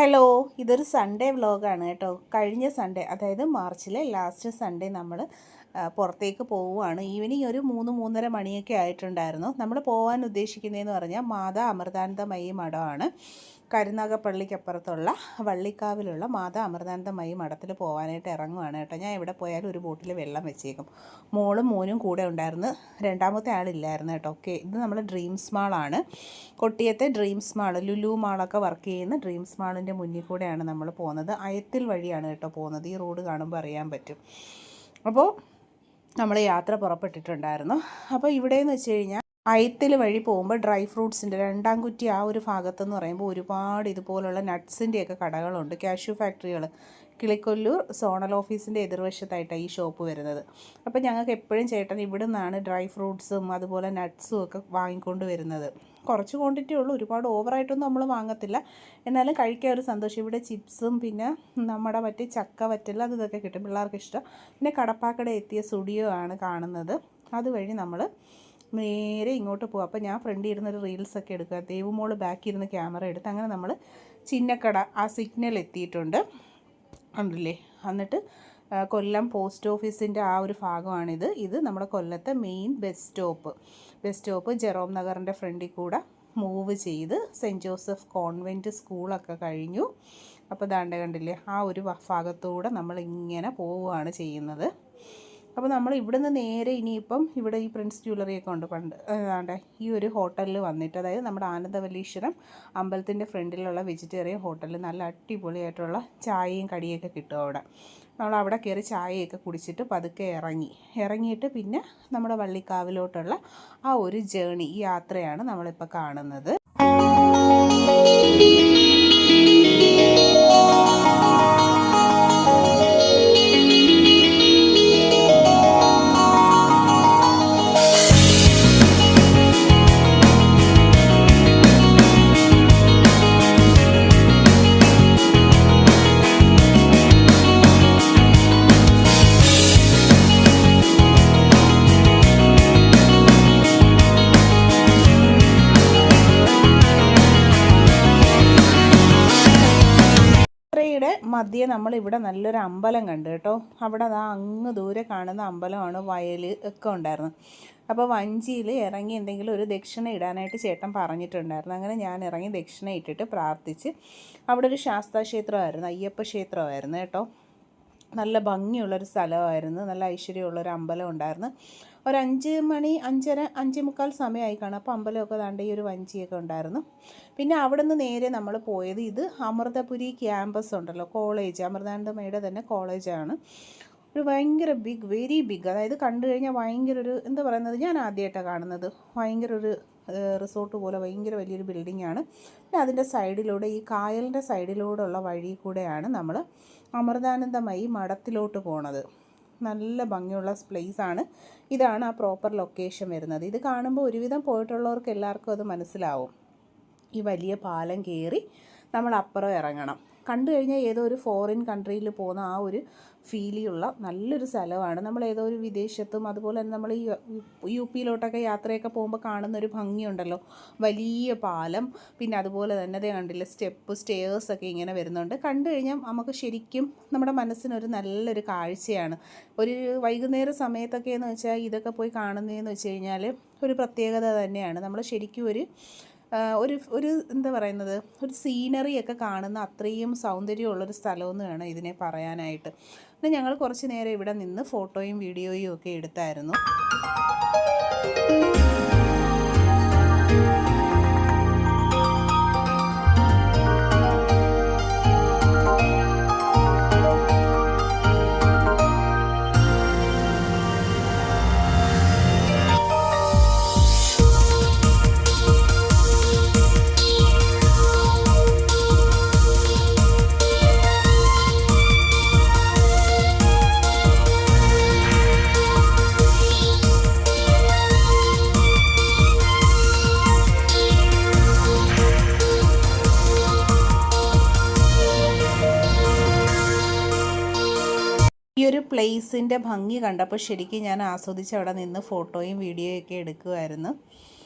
Hello, ഇതൊരു Sunday വ്ലോഗാണ് കേട്ടോ. കഴിഞ്ഞ സൺഡേ, അതായത് മാർച്ചിലെ ലാസ്റ്റ് സൺഡേ നമ്മൾ പുറത്തേക്ക് പോവുകയാണ്. ഈവനിങ് ഒരു 3-3:30 മണിയൊക്കെ ആയിട്ടുണ്ടായിരുന്നു. നമ്മൾ പോകാൻ ഉദ്ദേശിക്കുന്നതെന്ന് പറഞ്ഞാൽ മാതാ അമൃതാനന്ദമയി മഠമാണ്. കരുനാഗപ്പള്ളിക്കപ്പുറത്തുള്ള വള്ളിക്കാവിലുള്ള മാതാ അമൃതാനന്ദമയി മഠത്തിൽ പോകാനായിട്ട് ഇറങ്ങുവാണ് കേട്ടോ. ഞാൻ എവിടെ പോയാലും ഒരു ബോട്ടിൽ വെള്ളം വെച്ചേക്കും. മോളും മോനും കൂടെ ഉണ്ടായിരുന്നു, രണ്ടാമത്തെ ആളില്ലായിരുന്നു കേട്ടോ. ഓക്കെ, ഇത് നമ്മുടെ ഡ്രീംസ് മാളാണ്. കൊട്ടിയത്തെ ഡ്രീംസ് മാൾ, ലുലു മാളൊക്കെ വർക്ക് ചെയ്യുന്ന ഡ്രീംസ് മാളിൻ്റെ മുന്നിൽ കൂടെയാണ് നമ്മൾ പോകുന്നത്. അയത്തിൽ വഴിയാണ് കേട്ടോ പോകുന്നത്. ഈ റോഡ് കാണുമ്പോൾ അറിയാൻ പറ്റും. അപ്പോൾ നമ്മൾ യാത്ര പുറപ്പെട്ടിട്ടുണ്ടായിരുന്നു. അപ്പോൾ ഇവിടെയെന്ന് വെച്ച് കഴിഞ്ഞാൽ അയത്തിൽ വഴി പോകുമ്പോൾ ഡ്രൈ ഫ്രൂട്ട്സിൻ്റെ രണ്ടാംകുറ്റി ആ ഒരു ഭാഗത്തെന്ന് പറയുമ്പോൾ ഒരുപാട് ഇതുപോലുള്ള നട്ട്സിൻ്റെയൊക്കെ കടകളുണ്ട്, കാഷ്യൂ ഫാക്ടറികൾ. കിളിക്കൊല്ലൂർ സോണൽ ഓഫീസിൻ്റെ എതിർവശത്തായിട്ടാണ് ഈ ഷോപ്പ് വരുന്നത്. അപ്പോൾ ഞങ്ങൾക്ക് എപ്പോഴും ചേട്ടൻ ഇവിടെ നിന്നാണ് ഡ്രൈ ഫ്രൂട്ട്സും അതുപോലെ നട്ട്സും ഒക്കെ വാങ്ങിക്കൊണ്ട് വരുന്നത്. കുറച്ച് ക്വാണ്ടിറ്റി ഉള്ളൂ, ഒരുപാട് ഓവറായിട്ടൊന്നും നമ്മൾ വാങ്ങത്തില്ല. എന്നാലും കഴിക്കാൻ ഒരു സന്തോഷം. ഇവിടെ ചിപ്സും പിന്നെ നമ്മുടെ മറ്റേ ചക്ക വറ്റൽ ഇതൊക്കെ കിട്ടും, പിള്ളേർക്ക് ഇഷ്ടം. പിന്നെ കടപ്പാക്കട എത്തിയ സ്റ്റുഡിയോ ആണ് കാണുന്നത്. അതുവഴി നമ്മൾ നേരെ ഇങ്ങോട്ട് പോകും. അപ്പോൾ ഞാൻ ഫ്രണ്ടിൽ ഇരുന്നൊരു റീൽസൊക്കെ എടുക്കുക, ദേവുമോൾ ബാക്കിൽ ഇരുന്ന് ക്യാമറ എടുത്ത്. അങ്ങനെ നമ്മൾ ചിന്നക്കട ആ സിഗ്നൽ എത്തിയിട്ടുണ്ട്, ഉണ്ടല്ലേ. എന്നിട്ട് കൊല്ലം പോസ്റ്റ് ഓഫീസിൻ്റെ ആ ഒരു ഭാഗമാണിത്. ഇത് നമ്മുടെ കൊല്ലത്തെ മെയിൻ ബസ് സ്റ്റോപ്പ് ജെറോം നഗറിൻ്റെ ഫ്രണ്ടിൽ കൂടെ മൂവ് ചെയ്ത് സെൻറ്റ് ജോസഫ് കോൺവെൻറ്റ് സ്കൂളൊക്കെ കഴിഞ്ഞു. അപ്പോൾ ദാണ്ട കണ്ടില്ലേ, ആ ഒരു ഭാഗത്തൂടെ നമ്മളിങ്ങനെ പോവുകയാണ് ചെയ്യുന്നത്. അപ്പോൾ നമ്മൾ ഇവിടുന്ന് നേരെ ഇനിയിപ്പം ഇവിടെ ഈ പ്രിൻസ് ജ്വല്ലറിയൊക്കെ ഉണ്ട് പണ്ട് ഏതാണ്ട് ഈ ഒരു ഹോട്ടലിൽ വന്നിട്ട്, അതായത് നമ്മുടെ ആനന്ദവല്ലീശ്വരം അമ്പലത്തിൻ്റെ ഫ്രണ്ടിലുള്ള വെജിറ്റേറിയൻ ഹോട്ടലിൽ നല്ല അടിപൊളിയായിട്ടുള്ള ചായയും കടിയൊക്കെ കിട്ടും അവിടെ. നമ്മൾ അവിടെ കയറി ചായയൊക്കെ കുടിച്ചിട്ട് പതുക്കെ ഇറങ്ങിയിട്ട് പിന്നെ നമ്മുടെ വള്ളിക്കാവിലോട്ടുള്ള ആ ഒരു ജേണി, ഈ യാത്രയാണ് നമ്മളിപ്പോൾ കാണുന്നത്. മധ്യേ നമ്മളിവിടെ നല്ലൊരു അമ്പലം കണ്ടു കേട്ടോ. അവിടെ അങ്ങ് ദൂരെ കാണുന്ന അമ്പലമാണ്, വയൽ ഒക്കെ ഉണ്ടായിരുന്നു. അപ്പോൾ വഞ്ചിയിൽ ഇറങ്ങി എന്തെങ്കിലും ഒരു ദക്ഷിണ ഇടാനായിട്ട് ചേട്ടൻ പറഞ്ഞിട്ടുണ്ടായിരുന്നു. അങ്ങനെ ഞാൻ ഇറങ്ങി ദക്ഷിണ ഇട്ടിട്ട് പ്രാർത്ഥിച്ച്. അവിടെ ഒരു ശാസ്താക്ഷേത്രമായിരുന്നു, അയ്യപ്പ ക്ഷേത്രമായിരുന്നു കേട്ടോ. നല്ല ഭംഗിയുള്ളൊരു സ്ഥലമായിരുന്നു, നല്ല ഐശ്വര്യമുള്ളൊരു അമ്പലം ഉണ്ടായിരുന്നു. ഒരു 5 മണി 5:30 5:45 സമയമായി കാണും. അപ്പോൾ അമ്പലമൊക്കെ ദാണ്ട ഈ ഒരു വഞ്ചിയൊക്കെ ഉണ്ടായിരുന്നു. പിന്നെ അവിടെ നിന്ന് നേരെ നമ്മൾ പോയത് ഇത് അമൃതപുരി ക്യാമ്പസ് ഉണ്ടല്ലോ, കോളേജ്, അമൃതാനന്ദമയുടെ തന്നെ കോളേജാണ്. ഒരു ഭയങ്കര ബിഗ്, വെരി ബിഗ്, അതായത് കണ്ടു കഴിഞ്ഞാൽ ഭയങ്കര ഒരു എന്താ പറയുന്നത്, ഞാൻ ആദ്യമായിട്ടാണ് കാണുന്നത്. ഭയങ്കര ഒരു റിസോർട്ട് പോലെ ഭയങ്കര വലിയൊരു ബിൽഡിങ്ങാണ്. പിന്നെ അതിൻ്റെ സൈഡിലൂടെ, ഈ കായലിൻ്റെ സൈഡിലൂടെ ഉള്ള വഴി കൂടെയാണ് നമ്മൾ അമൃതാനന്ദമയി മഠത്തിലോട്ട് പോണത്. നല്ല ഭംഗിയുള്ള പ്ലേസാണ്. ഇതാണ് ആ പ്രോപ്പർ ലൊക്കേഷൻ വരുന്നത്. ഇത് കാണുമ്പോൾ ഒരുവിധം പോയിട്ടുള്ളവർക്ക് എല്ലാവർക്കും അത് മനസ്സിലാവും. ഈ വലിയ പാലം കയറി നമ്മൾ അപ്പുറം ഇറങ്ങണം. കണ്ടു കഴിഞ്ഞാൽ ഏതോ ഒരു ഫോറിൻ കൺട്രിയിൽ പോകുന്ന ആ ഒരു ഫീലുള്ള നല്ലൊരു സ്ഥലമാണ്. നമ്മൾ ഏതോ ഒരു വിദേശത്തും അതുപോലെ തന്നെ നമ്മൾ ഈ UP-ലോട്ടൊക്കെ യാത്രയൊക്കെ പോകുമ്പോൾ കാണുന്നൊരു ഭംഗിയുണ്ടല്ലോ, വലിയ പാലം. പിന്നെ അതുപോലെ തന്നെ അതേ കണ്ടില്ല, സ്റ്റെയർസൊക്കെ ഇങ്ങനെ വരുന്നുണ്ട്. കണ്ടു കഴിഞ്ഞാൽ നമുക്ക് ശരിക്കും നമ്മുടെ മനസ്സിനൊരു നല്ലൊരു കാഴ്ചയാണ്. ഒരു വൈകുന്നേര സമയത്തൊക്കെ എന്ന് വെച്ചാൽ ഇതൊക്കെ പോയി കാണുന്നതെന്ന് വെച്ച് കഴിഞ്ഞാൽ ഒരു പ്രത്യേകത തന്നെയാണ്. നമ്മൾ ശരിക്കും ഒരു എന്താ പറയുന്നത്, ഒരു സീനറിയൊക്കെ കാണുന്ന അത്രയും സൗന്ദര്യമുള്ളൊരു സ്ഥലമെന്ന് വേണം ഇതിനെ പറയാനായിട്ട്. പിന്നെ ഞങ്ങൾ കുറച്ച് നേരം ഇവിടെ നിന്ന് ഫോട്ടോയും വീഡിയോയും ഒക്കെ എടുത്തായിരുന്നു. ഈ ഒരു പ്ലേസിൻ്റെ ഭംഗി കണ്ടപ്പോൾ ശരിക്കും ഞാൻ ആസ്വദിച്ച് അവിടെ നിന്ന് ഫോട്ടോയും വീഡിയോയൊക്കെ എടുക്കുമായിരുന്നു.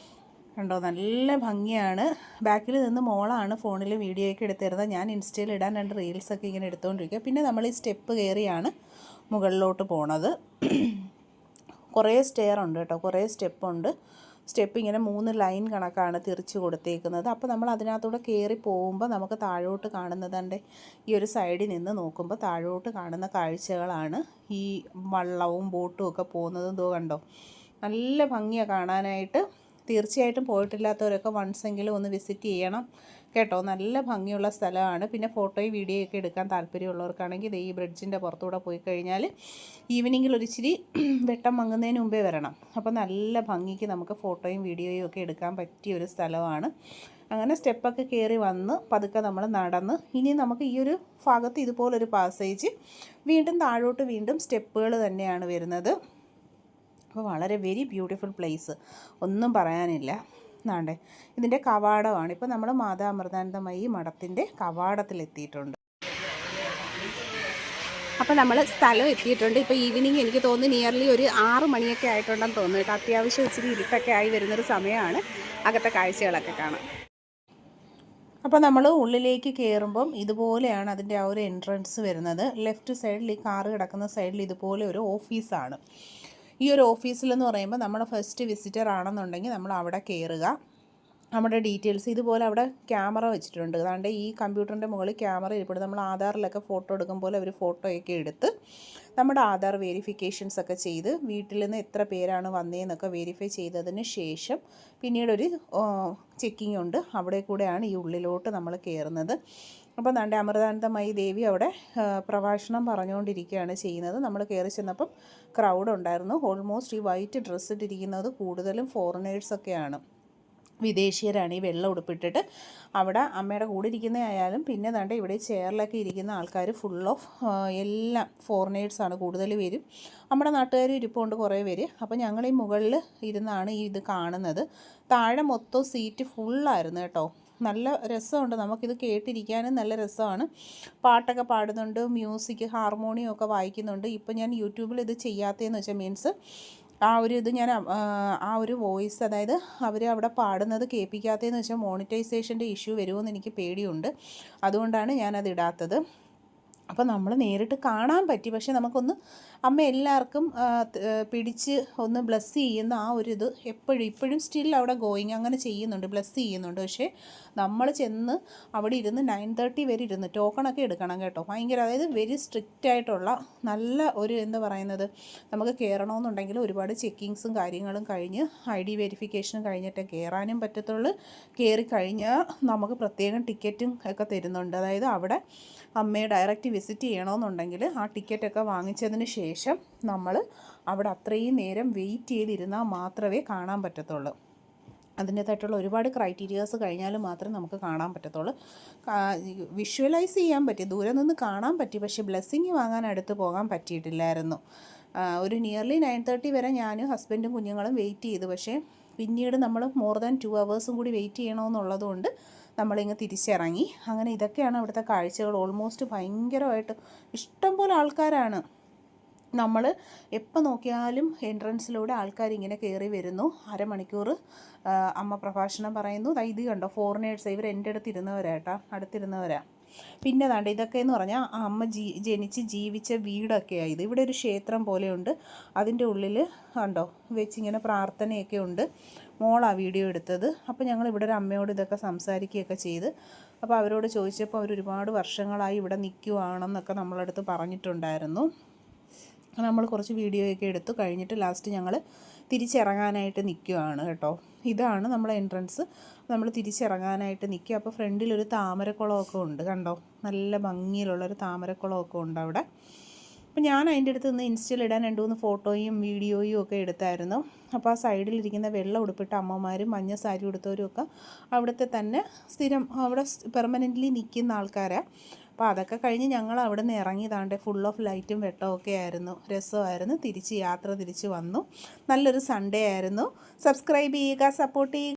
കണ്ടോ, നല്ല ഭംഗിയാണ്. ബാക്കിൽ നിന്ന് മോളാണ് ഫോണിൽ വീഡിയോ ഒക്കെ എടുത്തിരുന്നത്. ഞാൻ ഇൻസ്റ്റയിൽ ഇടാൻ 2 റീൽസൊക്കെ ഇങ്ങനെ എടുത്തുകൊണ്ടിരിക്കുക. പിന്നെ നമ്മൾ ഈ സ്റ്റെപ്പ് കയറിയാണ് മുകളിലോട്ട് പോണത്. കുറേ സ്റ്റെയർ ഉണ്ട് കേട്ടോ, കുറേ സ്റ്റെപ്പുണ്ട്. സ്റ്റെപ്പ് ഇങ്ങനെ 3 ലൈൻ കണക്കാണ് തിരിച്ച് കൊടുത്തേക്കുന്നത്. അപ്പോൾ നമ്മൾ അതിനകത്തൂടെ കയറി പോകുമ്പോൾ നമുക്ക് താഴോട്ട് കാണുന്നതിൻ്റെ ഈ ഒരു സൈഡിൽ നിന്ന് നോക്കുമ്പോൾ താഴോട്ട് കാണുന്ന കാഴ്ചകളാണ് ഈ വള്ളവും ബോട്ടും ഒക്കെ പോകുന്നതും. ഇതോ കണ്ടോ, നല്ല ഭംഗിയാണ് കാണാനായിട്ട്. തീർച്ചയായിട്ടും പോയിട്ടില്ലാത്തവരൊക്കെ വൺസെങ്കിലും ഒന്ന് വിസിറ്റ് ചെയ്യണം കേട്ടോ. നല്ല ഭംഗിയുള്ള സ്ഥലമാണ്. പിന്നെ ഫോട്ടോയും വീഡിയോ ഒക്കെ എടുക്കാൻ താല്പര്യമുള്ളവർക്കാണെങ്കിൽ ഇത് ഈ ബ്രിഡ്ജിൻ്റെ പുറത്തൂടെ പോയി കഴിഞ്ഞാൽ ഈവനിങ്ങിൽ ഒരിച്ചിരി വെട്ടം മങ്ങുന്നതിന് മുമ്പേ വരണം. അപ്പോൾ നല്ല ഭംഗിക്ക് നമുക്ക് ഫോട്ടോയും വീഡിയോയും ഒക്കെ എടുക്കാൻ പറ്റിയ ഒരു സ്ഥലമാണ്. അങ്ങനെ സ്റ്റെപ്പൊക്കെ കയറി വന്ന് പതുക്കെ നമ്മൾ നടന്ന് ഇനി നമുക്ക് ഈ ഒരു ഭാഗത്ത് ഇതുപോലൊരു പാസേജ്, വീണ്ടും താഴോട്ട് വീണ്ടും സ്റ്റെപ്പുകൾ തന്നെയാണ് വരുന്നത്. അപ്പോൾ വളരെ വെരി ബ്യൂട്ടിഫുൾ പ്ലേസ്, ഒന്നും പറയാനില്ല. എന്നാണ്ടേ ഇതിൻ്റെ കവാടമാണ്. ഇപ്പോൾ നമ്മൾ മാതാ അമൃതാനന്ദമയി മഠത്തിൻ്റെ കവാടത്തിലെത്തിയിട്ടുണ്ട്. അപ്പോൾ നമ്മൾ സ്ഥലം എത്തിയിട്ടുണ്ട്. ഇപ്പോൾ ഈവനിങ് എനിക്ക് തോന്നുന്നു നിയർലി ഒരു 6 മണിയൊക്കെ ആയിട്ടുണ്ടെന്ന് തോന്നുന്നു കേട്ടോ. അത്യാവശ്യം ഇച്ചിരി ഇരുട്ടൊക്കെ ആയി വരുന്നൊരു സമയമാണ്. അകത്തെ കാഴ്ചകളൊക്കെ കാണാം. അപ്പോൾ നമ്മൾ ഉള്ളിലേക്ക് കയറുമ്പം ഇതുപോലെയാണ് അതിൻ്റെ ആ ഒരു എൻട്രൻസ് വരുന്നത്. ലെഫ്റ്റ് സൈഡിൽ ഈ കാറ് കിടക്കുന്ന സൈഡിൽ ഇതുപോലെ ഒരു ഓഫീസാണ്. ഈ ഒരു ഓഫീസിലെന്ന് പറയുമ്പോൾ നമ്മൾ ഫസ്റ്റ് വിസിറ്റർ ആണെന്നുണ്ടെങ്കിൽ നമ്മൾ അവിടെ കയറുക. നമ്മുടെ ഡീറ്റെയിൽസ് ഇതുപോലെ അവിടെ ക്യാമറ വെച്ചിട്ടുണ്ട്. അതുകൊണ്ട് ഈ കമ്പ്യൂട്ടറിൻ്റെ മുകളിൽ ക്യാമറ ഇരിപ്പുണ്ട്. നമ്മൾ ആധാറിലൊക്കെ ഫോട്ടോ എടുക്കുമ്പോൾ അവർ ഫോട്ടോയൊക്കെ എടുത്ത് നമ്മുടെ ആധാർ വെരിഫിക്കേഷൻസ് ഒക്കെ ചെയ്ത് വീട്ടിൽ നിന്ന് എത്ര പേരാണ് വന്നതെന്നൊക്കെ വെരിഫൈ ചെയ്തതിന് ശേഷം പിന്നീടൊരു ചെക്കിംഗ് ഉണ്ട്. അവിടെ കൂടെയാണ് ഈ ഉള്ളിലോട്ട് നമ്മൾ കയറുന്നത്. അപ്പോൾ നമ്മുടെ അമൃതാനന്ദമയി ദേവി അവിടെ പ്രഭാഷണം പറഞ്ഞുകൊണ്ടിരിക്കുകയാണ് ചെയ്യുന്നത്. നമ്മൾ കയറി ചെന്നപ്പം ക്രൗഡ് ഉണ്ടായിരുന്നു. ഓൾമോസ്റ്റ് ഈ വൈറ്റ് ഡ്രസ്സ് ഇട്ടിരിക്കുന്നത് കൂടുതലും ഫോറിനേഴ്സൊക്കെയാണ്, വിദേശീയരാണ്. ഈ വെള്ളം ഉടുപ്പിട്ടിട്ട് അവിടെ അമ്മയുടെ കൂടെ ഇരിക്കുന്നതായാലും പിന്നെ ദാണ്ട് ഇവിടെ ചെയറിലൊക്കെ ഇരിക്കുന്ന ആൾക്കാർ ഫുൾ ഓഫ് എല്ലാം ഫോറിനേഴ്സാണ് കൂടുതൽ പേരും. നമ്മുടെ നാട്ടുകാരും ഇരിപ്പുണ്ട് കുറേ പേര്. അപ്പോൾ ഞങ്ങൾ ഈ മുകളിൽ ഇരുന്നാണ് ഈ ഇത് കാണുന്നത്. താഴെ മൊത്തം സീറ്റ് ഫുള്ളായിരുന്നു കേട്ടോ. നല്ല രസമുണ്ട്, നമുക്കിത് കേട്ടിരിക്കാനും നല്ല രസമാണ്. പാട്ടൊക്കെ പാടുന്നുണ്ട്, മ്യൂസിക് ഹാർമോണിയം ഒക്കെ വായിക്കുന്നുണ്ട്. ഇപ്പം ഞാൻ യൂട്യൂബിൽ ഇത് ചെയ്യാത്തതെന്ന് വെച്ചാൽ മീൻസ് ആ ഒരു ഇത് ഞാൻ ആ ഒരു വോയിസ്, അതായത് അവർ അവിടെ പാടുന്നത് കേൾപ്പിക്കാത്തതെന്ന് വെച്ചാൽ മോണിറ്റൈസേഷൻ്റെ ഇഷ്യൂ വരുമോയെന്ന് എനിക്ക് പേടിയുണ്ട്. അതുകൊണ്ടാണ് ഞാനത് ഇടാത്തത്. അപ്പോൾ നമ്മൾ നേരിട്ട് കാണാൻ പറ്റി. പക്ഷേ നമുക്കൊന്ന് അമ്മ എല്ലാവർക്കും പിടിച്ച് ഒന്ന് ബ്ലെസ് ചെയ്യുന്ന ആ ഒരു ഇത് ഇപ്പോഴും സ്റ്റിൽ അവിടെ ഗോയിങ് അങ്ങനെ ചെയ്യുന്നുണ്ട്, ബ്ലെസ് ചെയ്യുന്നുണ്ട്. പക്ഷേ നമ്മൾ ചെന്ന് അവിടെ ഇരുന്ന് 9:30 വരെ ഇരുന്ന് ടോക്കണൊക്കെ എടുക്കണം കേട്ടോ. ഭയങ്കര, അതായത് വെരി സ്ട്രിക്റ്റ് ആയിട്ടുള്ള നല്ല ഒരു എന്താ പറയുന്നത്, നമുക്ക് കയറണമെന്നുണ്ടെങ്കിൽ ഒരുപാട് ചെക്കിങ്സും കാര്യങ്ങളും കഴിഞ്ഞ് ID വെരിഫിക്കേഷനും കഴിഞ്ഞിട്ടേ കയറാനും പറ്റത്തുള്ളൂ. കയറി കഴിഞ്ഞാൽ നമുക്ക് പ്രത്യേകം ടിക്കറ്റും ഒക്കെ തരുന്നുണ്ട്. അതായത് അവിടെ അമ്മയെ ഡയറക്റ്റ് വിസിറ്റ് ചെയ്യണമെന്നുണ്ടെങ്കിൽ ആ ടിക്കറ്റൊക്കെ വാങ്ങിച്ചതിന് ശേഷം നമ്മൾ അവിടെ അത്രയും നേരം വെയിറ്റ് ചെയ്തിരുന്നാൽ മാത്രമേ കാണാൻ പറ്റത്തുള്ളൂ. അതിൻ്റേതായിട്ടുള്ള ഒരുപാട് ക്രൈറ്റീരിയാസ് കഴിഞ്ഞാൽ മാത്രം നമുക്ക് കാണാൻ പറ്റത്തുള്ളൂ. വിഷ്വലൈസ് ചെയ്യാൻ പറ്റി, ദൂരെ നിന്ന് കാണാൻ പറ്റി, പക്ഷേ ബ്ലെസ്സിങ് വാങ്ങാൻ അടുത്ത് പോകാൻ പറ്റിയിട്ടില്ലായിരുന്നു. ഒരു നിയർലി 9:30 വരെ ഞാനും ഹസ്ബൻഡും കുഞ്ഞുങ്ങളും വെയിറ്റ് ചെയ്തു. പക്ഷേ പിന്നീട് നമ്മൾ മോർ ദാൻ 2 hours കൂടി വെയിറ്റ് ചെയ്യണമെന്നുള്ളതുകൊണ്ട് നമ്മളിങ്ങ് തിരിച്ചിറങ്ങി. അങ്ങനെ ഇതൊക്കെയാണ് അവിടുത്തെ കാഴ്ചകൾ. ഓൾമോസ്റ്റ് ഭയങ്കരമായിട്ട് ഇഷ്ടംപോലെ ആൾക്കാരാണ്. നമ്മൾ എപ്പോൾ നോക്കിയാലും എൻട്രൻസിലൂടെ ആൾക്കാരിങ്ങനെ കയറി വരുന്നു. അരമണിക്കൂർ അമ്മ പ്രഭാഷണം പറയുന്നു. ഇത് കണ്ടോ, ഫോറിനേഴ്സ്, ഇവർ എൻ്റെ അടുത്തിരുന്നവരാട്ടോ, അടുത്തിരുന്നവരാ. പിന്നെ ദാണ്ട് ഇതൊക്കെ എന്ന് പറഞ്ഞാൽ അമ്മ ജനിച്ച് ജീവിച്ച വീടൊക്കെയാണ് ഇത്. ഇവിടെ ഒരു ക്ഷേത്രം പോലെയുണ്ട്. അതിൻ്റെ ഉള്ളിൽ കണ്ടോ വെച്ചിങ്ങനെ പ്രാർത്ഥനയൊക്കെ ഉണ്ട്. മോളാണ് വീഡിയോ എടുത്തത്. അപ്പോൾ ഞങ്ങൾ ഇവിടെ ഒരു അമ്മയോട് ഇതൊക്കെ സംസാരിക്കുകയൊക്കെ ചെയ്ത്, അപ്പോൾ അവരോട് ചോദിച്ചപ്പോൾ അവർ ഒരുപാട് വർഷങ്ങളായി ഇവിടെ നിൽക്കുവാണെന്നൊക്കെ നമ്മളടുത്ത് പറഞ്ഞിട്ടുണ്ടായിരുന്നു. നമ്മൾ കുറച്ച് വീഡിയോയൊക്കെ എടുത്തു കഴിഞ്ഞിട്ട് ലാസ്റ്റ് ഞങ്ങൾ തിരിച്ചിറങ്ങാനായിട്ട് നിൽക്കുകയാണ് കേട്ടോ. ഇതാണ് നമ്മളെ എൻട്രൻസ്. നമ്മൾ തിരിച്ചിറങ്ങാനായിട്ട് നിൽക്കുക. അപ്പോൾ ഫ്രണ്ടിലൊരു താമരക്കുളമൊക്കെ ഉണ്ട് കണ്ടോ, നല്ല ഭംഗിയിലുള്ളൊരു താമരക്കുളമൊക്കെ ഉണ്ട് അവിടെ. അപ്പോൾ ഞാൻ അതിൻ്റെ അടുത്ത് നിന്ന് ഇൻസ്റ്റയിൽ ഇടാൻ 2-3 ഫോട്ടോയും വീഡിയോയും ഒക്കെ എടുത്തായിരുന്നു. അപ്പോൾ ആ സൈഡിലിരിക്കുന്ന വെള്ളം ഉടുപ്പിട്ട അമ്മമാരും മഞ്ഞ സാരി ഉടുത്തവരും ഒക്കെ അവിടുത്തെ തന്നെ സ്ഥിരം അവിടെ പെർമനൻ്റ്ലി നിൽക്കുന്ന ആൾക്കാരാണ്. അപ്പോൾ അതൊക്കെ കഴിഞ്ഞ് ഞങ്ങൾ അവിടെ നിന്ന് ഇറങ്ങിയതാണ്ട് ഫുൾ ഓഫ് ലൈറ്റും വെട്ടമൊക്കെ ആയിരുന്നു, രസമായിരുന്നു. യാത്ര തിരിച്ച് വന്നു. നല്ലൊരു സൺഡേ ആയിരുന്നു. സബ്സ്ക്രൈബ് ചെയ്യുക, സപ്പോർട്ട് ചെയ്യുക.